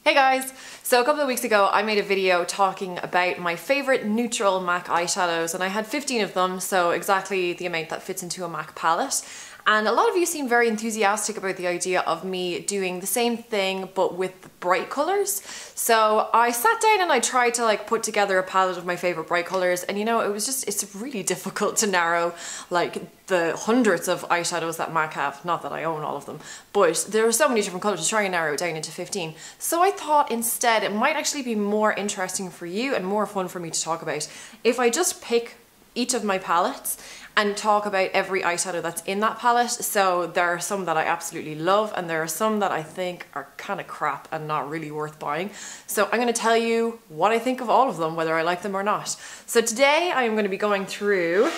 Hey guys! So a couple of weeks ago I made a video talking about my favourite neutral MAC eyeshadows, and I had 15 of them, so exactly the amount that fits into a MAC palette. And a lot of you seem very enthusiastic about the idea of me doing the same thing but with bright colours. So I sat down and I tried to put together a palette of my favourite bright colours, and you know, it's really difficult to narrow the hundreds of eyeshadows that MAC have. Not that I own all of them, but there are so many different colours to try and narrow it down into 15. So I thought instead it might actually be more interesting for you and more fun for me to talk about if I just pick each of my palettes and talk about every eyeshadow that's in that palette. So there are some that I absolutely love and there are some that I think are kind of crap and not really worth buying. So I'm going to tell you what I think of all of them, whether I like them or not. So today I am going to be going through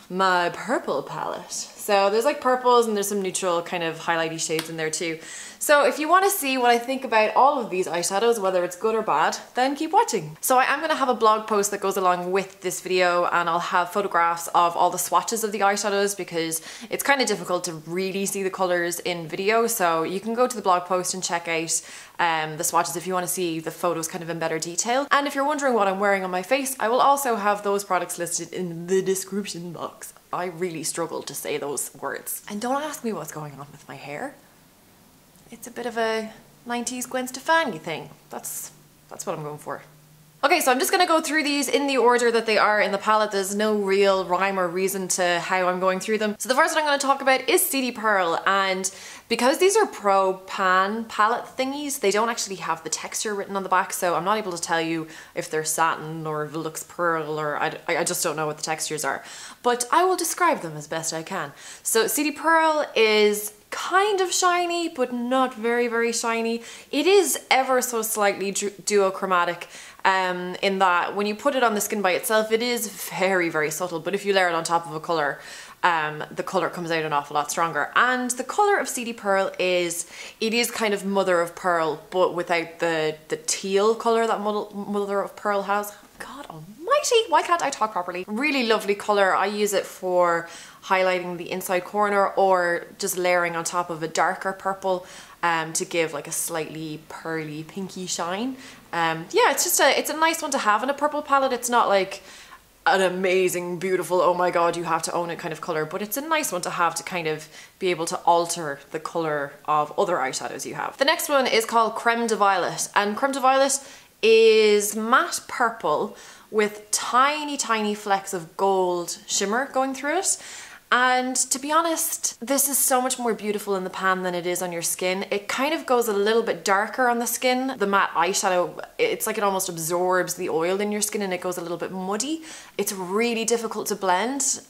my purple palette. So there's purples and there's some neutral kind of highlighty shades in there too. So if you want to see what I think about all of these eyeshadows, whether it's good or bad, then keep watching. So I am going to have a blog post that goes along with this video, and I'll have photographs of all the swatches of the eyeshadows because it's kind of difficult to really see the colours in video. So you can go to the blog post and check out the swatches if you want to see the photos kind of in better detail. And if you're wondering what I'm wearing on my face, I will also have those products listed in the description box. I really struggle to say those words. And don't ask me what's going on with my hair. It's a bit of a 90s Gwen Stefani thing. That's what I'm going for. Okay, so I'm just gonna go through these in the order that they are in the palette. There's no real rhyme or reason to how I'm going through them. So the first one I'm gonna talk about is Seedy Pearl, and because these are Pro Pan palette thingies, they don't actually have the texture written on the back, so I'm not able to tell you if they're satin or Velux Pearl, or I just don't know what the textures are. But I will describe them as best I can. So Seedy Pearl is kind of shiny, but not very, very shiny. It is ever so slightly duochromatic in that when you put it on the skin by itself, it is very, very subtle, but if you layer it on top of a colour, the colour comes out an awful lot stronger. And the colour of Seedy Pearl is kind of mother of pearl, but without the teal colour that mother of pearl has. God almighty, why can't I talk properly? Really lovely colour. I use it for highlighting the inside corner or just layering on top of a darker purple to give a slightly pearly pinky shine. Yeah, it's a nice one to have in a purple palette. It's not an amazing, beautiful, oh my god, you have to own it kind of colour, but it's a nice one to have to kind of be able to alter the colour of other eyeshadows you have. The next one is called Creme Violet, and Creme Violet is matte purple with tiny, tiny flecks of gold shimmer going through it. And to be honest, this is so much more beautiful in the pan than it is on your skin. It kind of goes a little bit darker on the skin. The matte eyeshadow, it's like it almost absorbs the oil in your skin and it goes a little bit muddy. It's really difficult to blend.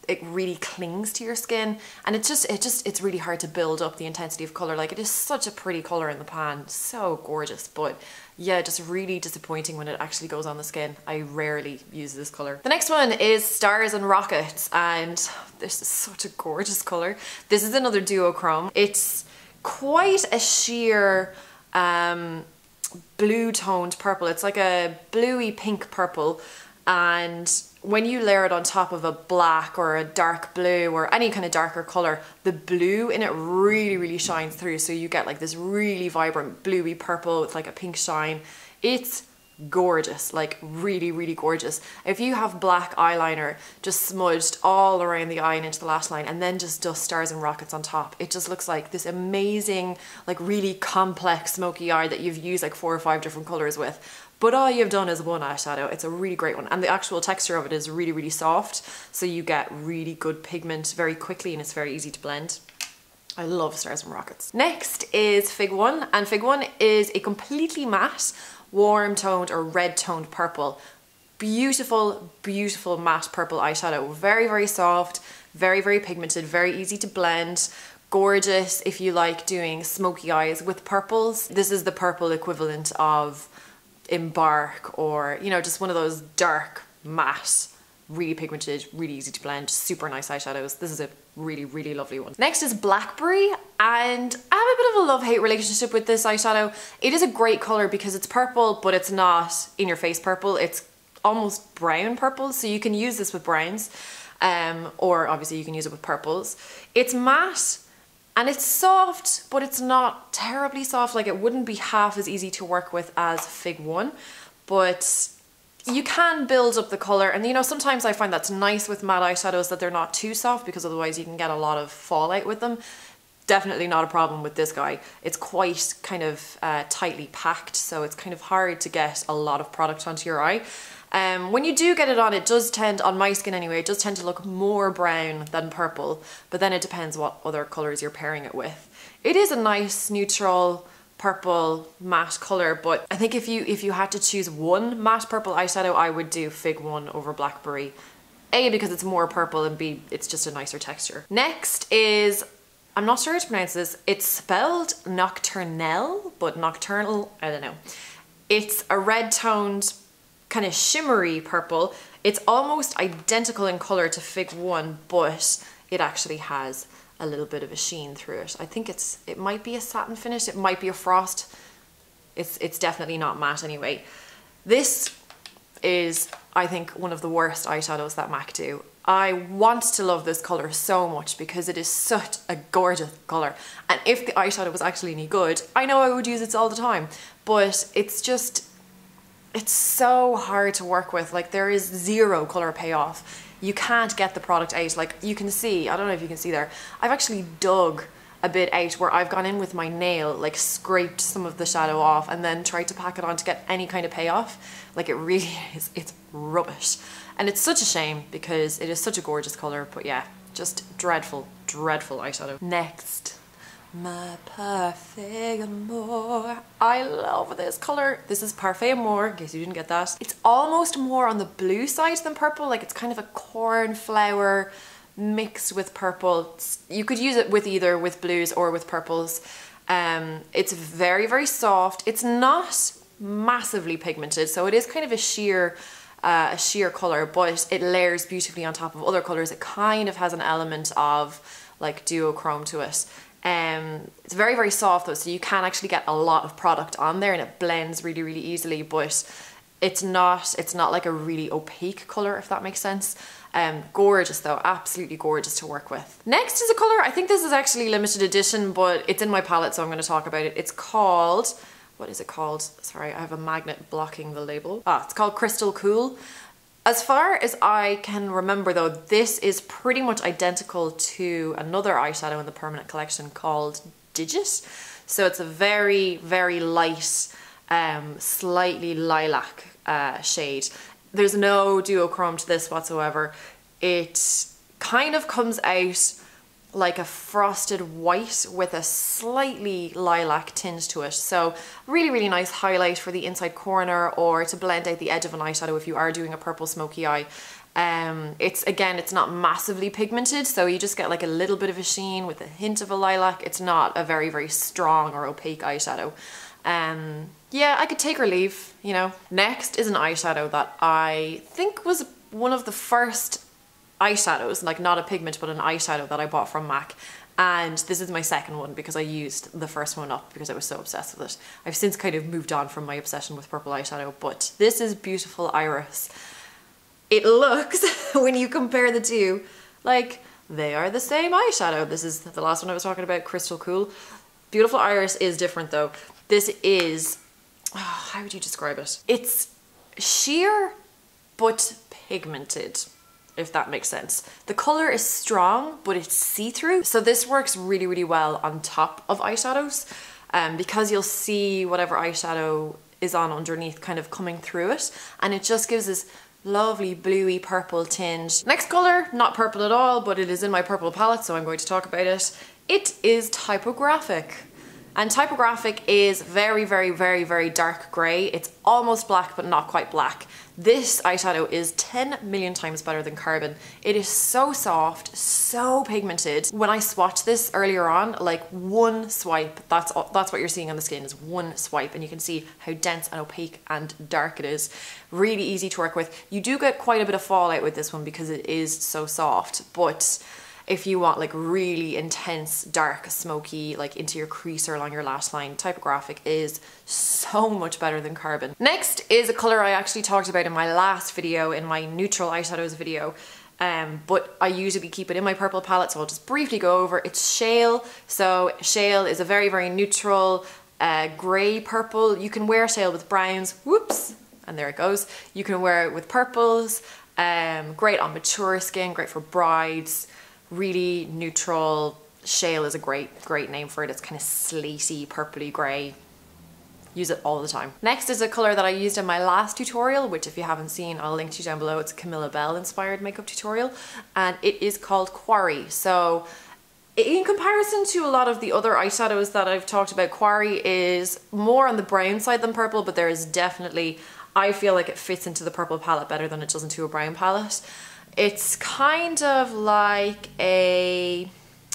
It really clings to your skin, and it's really hard to build up the intensity of colour. It is such a pretty colour in the pan, so gorgeous, but yeah, just really disappointing when it actually goes on the skin. I rarely use this colour. The next one is Stars and Rockets, and this is such a gorgeous colour. This is another duochrome. It's quite a sheer blue toned purple. It's like a bluey pink purple, and when you layer it on top of a black or a dark blue or any kind of darker colour, the blue in it really, really shines through. So you get this really vibrant bluey purple with a pink shine. It's gorgeous, really, really gorgeous. If you have black eyeliner just smudged all around the eye and into the lash line, and then just dust Stars and Rockets on top, it just looks like this amazing, really complex smoky eye that you've used 4 or 5 different colours with. But all you've done is one eyeshadow. It's a really great one. And the actual texture of it is really, really soft. So you get really good pigment very quickly and it's very easy to blend. I love Stars and Rockets. Next is FigOne. And FigOne is a completely matte, warm toned or red toned purple. Beautiful, beautiful matte purple eyeshadow. Very, very soft, very, very pigmented, very easy to blend. Gorgeous if you like doing smoky eyes with purples. This is the purple equivalent of Embark, or just one of those dark matte, really pigmented, really easy to blend, super nice eyeshadows. This is a really, really lovely one. Next is Blackberry, and I have a bit of a love-hate relationship with this eyeshadow. It is a great colour because it's purple, but it's not in your face purple. It's almost brown purple, so you can use this with browns, or obviously you can use it with purples. It's matte, And it's soft, but it's not terribly soft. Like, it wouldn't be half as easy to work with as FigOne, but you can build up the color. And you know, sometimes I find that's nice with matte eyeshadows, that they're not too soft, because otherwise you can get a lot of fallout with them. Definitely not a problem with this guy. It's quite kind of tightly packed, so it's kind of hard to get a lot of product onto your eye. When you do get it on, it does tend, on my skin anyway, it does tend to look more brown than purple, but then it depends what other colours you're pairing it with. It is a nice neutral purple matte colour, but I think if you had to choose one matte purple eyeshadow, I would do FigOne over Blackberry. A, because it's more purple, and B, it's just a nicer texture. Next is, I'm not sure how to pronounce this, it's spelled Nocturnal, but Nocturnal, I don't know. It's a red toned, kind of shimmery purple. It's almost identical in colour to FigOne, but it actually has a little bit of a sheen through it. I think it might be a satin finish, it might be a frost. It's definitely not matte anyway. This is, I think, one of the worst eyeshadows that MAC do. I want to love this colour so much because it is such a gorgeous colour. And if the eyeshadow was actually any good, I know I would use it all the time. But it's just, it's so hard to work with. Like, there is zero colour payoff. You can't get the product out. Like, you can see, I don't know if you can see there, I've actually dug a bit out where I've gone in with my nail, like scraped some of the shadow off and then tried to pack it on to get any kind of payoff. Like, it really is, it's rubbish. And it's such a shame because it is such a gorgeous colour, but yeah, just dreadful, dreadful eyeshadow. Next, my Parfaitamour. I love this colour. This is Parfaitamour, in case you didn't get that. It's almost more on the blue side than purple, like it's kind of a cornflower mixed with purple. You could use it with either with blues or with purples. It's very, very soft. It's not massively pigmented, so it is kind of a sheer colour, but it layers beautifully on top of other colours. It kind of has an element of like duochrome to it. It's very, very soft though, so you can actually get a lot of product on there and it blends really, really easily, but it's not like a really opaque colour, if that makes sense. Gorgeous though, absolutely gorgeous to work with. Next is a colour, I think this is actually limited edition, but it's in my palette, so I'm going to talk about it. It's called, what is it called? Sorry, I have a magnet blocking the label. It's called Crystal Cool. As far as I can remember though, this is pretty much identical to another eyeshadow in the permanent collection called Digit. So it's a very, very light, slightly lilac shade. There's no duochrome to this whatsoever. It kind of comes out like a frosted white with a slightly lilac tinge to it. So really, really nice highlight for the inside corner or to blend out the edge of an eyeshadow if you are doing a purple smoky eye. It's not massively pigmented, so you just get like a little bit of a sheen with a hint of a lilac. It's not a very, very strong or opaque eyeshadow. Yeah, I could take or leave, you know. Next is an eyeshadow that I think was one of the first eyeshadows, like not a pigment but an eyeshadow that I bought from MAC, and this is my second one because I used the first one up because I was so obsessed with it. I've since kind of moved on from my obsession with purple eyeshadow, but this is Beautiful Iris. It looks, when you compare the two, like they are the same eyeshadow. This is the last one I was talking about, Crystal Cool. Beautiful Iris is different though. This is, how would you describe it? It's sheer but pigmented, if that makes sense. The colour is strong, but it's see-through. So this works really, really well on top of eyeshadows because you'll see whatever eyeshadow is on underneath kind of coming through it, and it just gives this lovely bluey purple tinge. Next colour, not purple at all, but it is in my purple palette, so I'm going to talk about it. It is Typographic. And Typographic is very, very, very, very dark grey. It's almost black, but not quite black. This eyeshadow is 10 million times better than Carbon. It is so soft, so pigmented. When I swatched this earlier on, like one swipe, that's what you're seeing on the skin, is one swipe, and you can see how dense and opaque and dark it is. Really easy to work with. You do get quite a bit of fallout with this one because it is so soft, but if you want like really intense, dark, smoky, like into your crease or along your lash line, Typographic is so much better than Carbon. Next is a colour I actually talked about in my last video, in my neutral eyeshadows video. but I usually keep it in my purple palette, so I'll just briefly go over. It's Shale. So Shale is a very, very neutral grey purple. You can wear Shale with browns, whoops, and there it goes. You can wear it with purples, great on mature skin, great for brides, really neutral. Shale is a great name for it. It's kind of slaty, purpley grey. Use it all the time. Next is a colour that I used in my last tutorial, which if you haven't seen, I'll link to you down below. It's a Camilla Bell inspired makeup tutorial, and it is called Quarry. So in comparison to a lot of the other eyeshadows that I've talked about, Quarry is more on the brown side than purple, but there is definitely, I feel like it fits into the purple palette better than it does into a brown palette. It's kind of like a,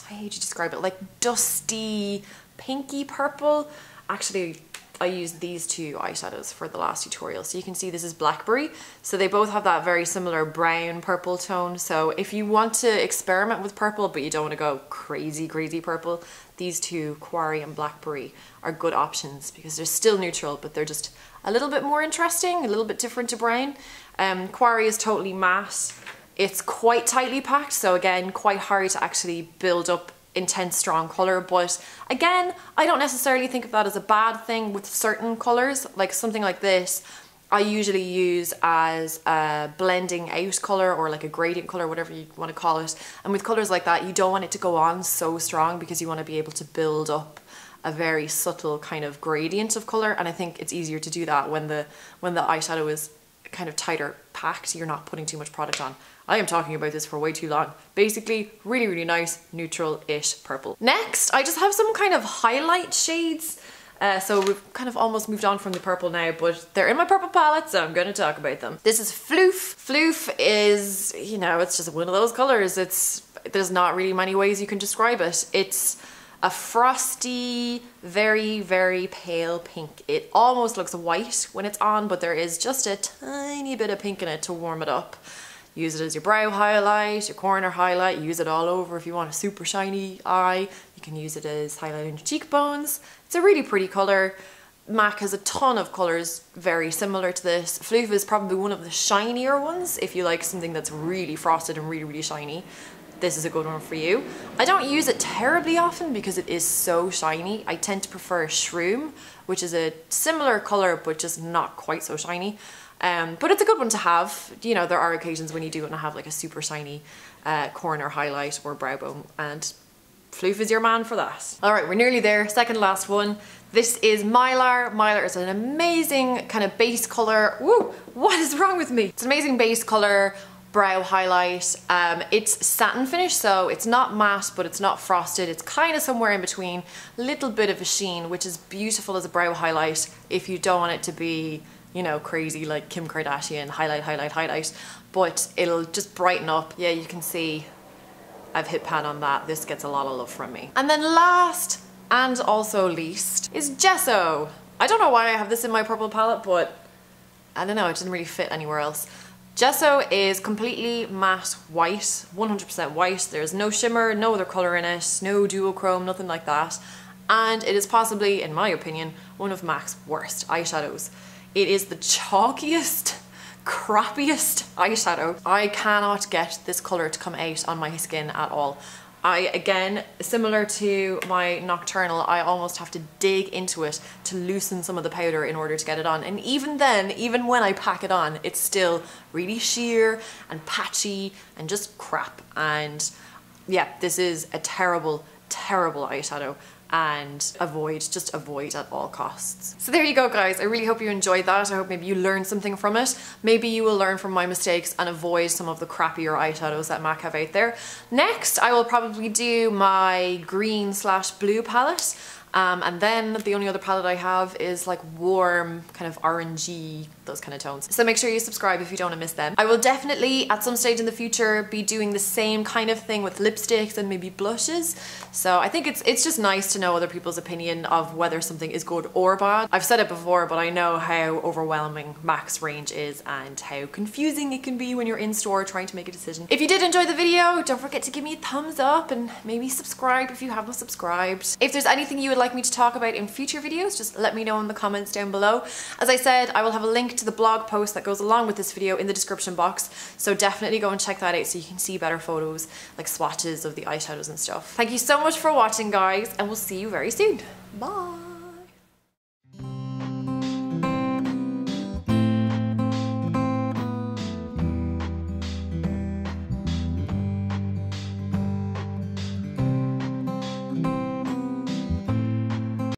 how would you describe it? Like dusty, pinky purple. Actually, I used these two eyeshadows for the last tutorial. So you can see this is Blackberry. So they both have that very similar brown purple tone. So if you want to experiment with purple, but you don't want to go crazy purple, these two, Quarry and Blackberry, are good options because they're still neutral, but they're just a little bit more interesting, a little bit different to brown. Quarry is totally matte. It's quite tightly packed. So again, quite hard to actually build up intense strong color, but again, I don't necessarily think of that as a bad thing with certain colors. Like something like this, I usually use as a blending out color or like a gradient color, whatever you want to call it. And with colors like that, you don't want it to go on so strong because you want to be able to build up a very subtle kind of gradient of color. And I think it's easier to do that when the eyeshadow is kind of tighter packed. You're not putting too much product on. I am talking about this for way too long. Basically, really nice, neutral-ish purple. Next, I just have some kind of highlight shades. So we've kind of almost moved on from the purple now, but they're in my purple palette, so I'm gonna talk about them. This is Floof. Floof is, you know, it's just one of those colors. There's not really many ways you can describe it. It's a frosty, very pale pink. It almost looks white when it's on, but there is just a tiny bit of pink in it to warm it up. Use it as your brow highlight, your corner highlight, use it all over if you want a super shiny eye. You can use it as highlight on your cheekbones. It's a really pretty colour. MAC has a ton of colours very similar to this. Floof is probably one of the shinier ones if you like something that's really frosted and really shiny. This is a good one for you. I don't use it terribly often because it is so shiny. I tend to prefer Shroom, which is a similar colour but just not quite so shiny. But it's a good one to have. You know, there are occasions when you do want to have like a super shiny corner highlight or brow bone, and Floof is your man for that. All right, we're nearly there. Second last one. This is Mylar. Mylar is an amazing kind of base color. Woo, what is wrong with me? It's an amazing base color brow highlight. It's satin finish, so it's not matte, but it's not frosted. It's kind of somewhere in between. Little bit of a sheen, which is beautiful as a brow highlight if you don't want it to be, you know, crazy like Kim Kardashian highlight, but it'll just brighten up. Yeah, you can see I've hit pan on that. This gets a lot of love from me. And then last and also least is Gesso. I don't know why I have this in my purple palette, but I don't know, it doesn't really fit anywhere else. Gesso is completely matte white, 100% white. There's no shimmer, no other colour in it, no duochrome, nothing like that. And it is possibly, in my opinion, one of MAC's worst eyeshadows. It is the chalkiest, crappiest eyeshadow. I cannot get this colour to come out on my skin at all. Again, similar to my Nocturnal, I almost have to dig into it to loosen some of the powder in order to get it on. And even then, even when I pack it on, it's still really sheer and patchy and just crap. And yeah, this is a terrible eyeshadow. And just avoid at all costs. So there you go, guys. I really hope you enjoyed that. I hope maybe you learned something from it. Maybe you will learn from my mistakes and avoid some of the crappier eyeshadows that MAC have out there. Next, I will probably do my green/blue palette. And then the only other palette I have is like warm, kind of orangey, those kind of tones. So make sure you subscribe if you don't want to miss them. I will definitely at some stage in the future be doing the same kind of thing with lipsticks and maybe blushes. So I think it's just nice to know other people's opinion of whether something is good or bad. I've said it before, but I know how overwhelming MAC's range is and how confusing it can be when you're in store trying to make a decision. If you did enjoy the video, don't forget to give me a thumbs up and maybe subscribe if you haven't subscribed. If there's anything you would you'd like me to talk about in future videos, just let me know in the comments down below. As I said, I will have a link to the blog post that goes along with this video in the description box, so definitely go and check that out so you can see better photos, like swatches of the eyeshadows and stuff. Thank you so much for watching, guys, and we'll see you very soon. Bye!